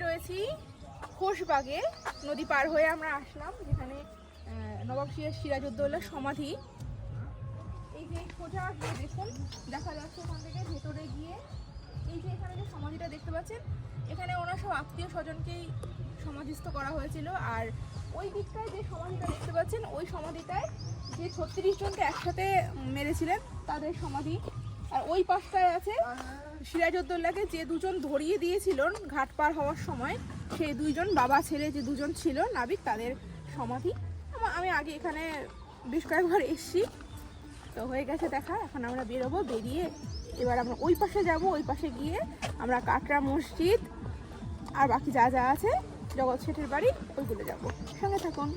রয়েছি খোশবাগে। নদী পার হয়ে আমরা আসলাম, যেখানে নবাব সিরাজউদ্দৌলার সমাধি। এই যে সোজা গিয়ে দেখুন, দেখা যাচ্ছে ওখান থেকে ভেতরে গিয়ে এই যে এখানে যে সমাধিটা দেখতে পাচ্ছেন, এখানে ওনার সব আত্মীয় স্বজনকেই সমাধিস্থ করা হয়েছিল। আর ওই দিকটায় যে সমাধিটা দেখতে পাচ্ছেন, ওই সমাধিটায় যে 36 জনকে একসাথে মেরেছিলেন তাদের সমাধি। আর ওই পাশটায় আছে সিরাজউদ্দৌলাকে যে দুজন ধরিয়ে দিয়েছিলেন ঘাট পার হওয়ার সময়, সেই দুইজন বাবা ছেলে যে দুজন ছিল নাবিক, তাদের সমাধি। আমি আগে এখানে বেশ কয়েকবার এসেছি, তো হয়ে গেছে দেখা। এখন আমরা বেরোবো, বেরিয়ে এবার আমরা ওই পাশে যাব। ওই পাশে গিয়ে আমরা কাটরা মসজিদ আর বাকি যা যা আছে জগৎ শেঠের বাড়ি, ওইগুলো যাবো। সঙ্গে থাকুন।